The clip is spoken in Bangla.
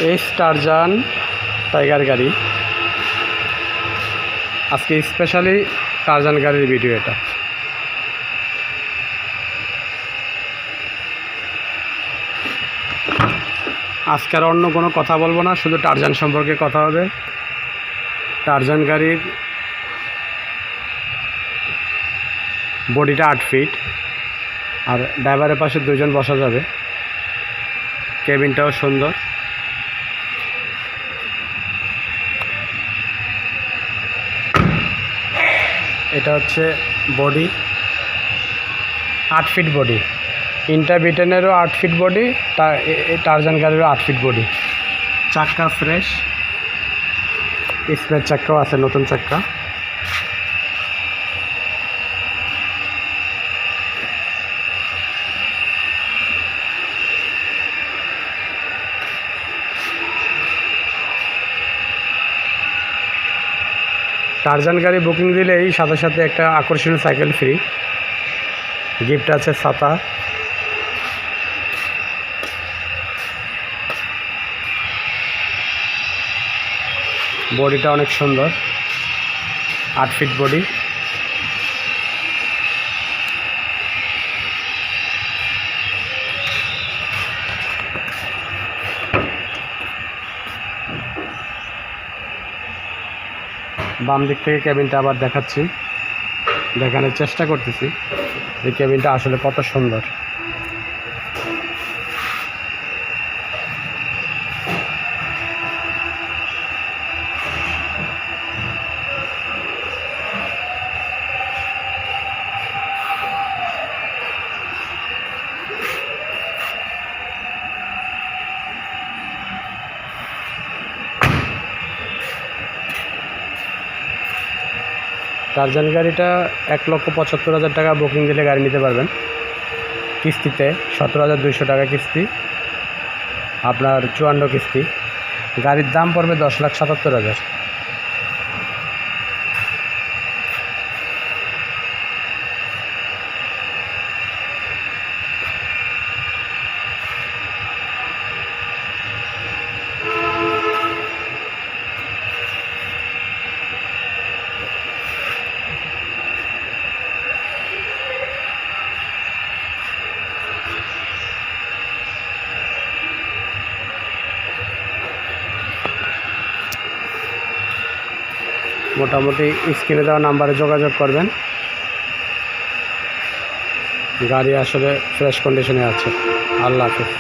এস টারজান টাইগার গাড়ি। আজকে স্পেশালি টারজান গাড়ির ভিডিও এটা। আজকে আর অন্য কোনো কথা বলবো না, শুধু টারজান সম্পর্কে কথা হবে। টারজান গাড়ির বডিটা 8 ফিট, আর ড্রাইভারের পাশে 2 জন বসা যাবে। কেবিনটাও সুন্দর। এটা হচ্ছে বডি, 8 ফিট বডি। ইন্টারবিটেনেরও 8 ফিট বডি, টারজান গাড়িরও 8 ফিট বডি। চাক্কা ফ্রেশ, স্পেয়ার চাক্কাও আছে, নতুন চাক্কা। টারজান গাড়ি বুকিং দিলেই সাথে সাথে একটা আকর্ষণীয় সাইকেল ফ্রি, গিফট আছে ছাতা। বডিটা অনেক সুন্দর, 8 ফিট বডি। বাম দিক থেকে কেবিনটা আবার দেখাচ্ছি, দেখানোর চেষ্টা করতেছি যে কেবিনটা আসলে কত সুন্দর। টারজান গাড়িটা 1,75,000 টাকা বুকিং দিলে গাড়ি নিতে পারবেন। কিস্তিতে 17,200 টাকা কিস্তি, আপনার 54 কিস্তি। গাড়ির দাম পড়বে 10,77,000। মোটামুটি স্ক্রিনে দেওয়া নাম্বারে যোগাযোগ করবেন। গাড়ি আসলে ফ্রেশ কন্ডিশনে আছে। আল্লাহ হাফেজ।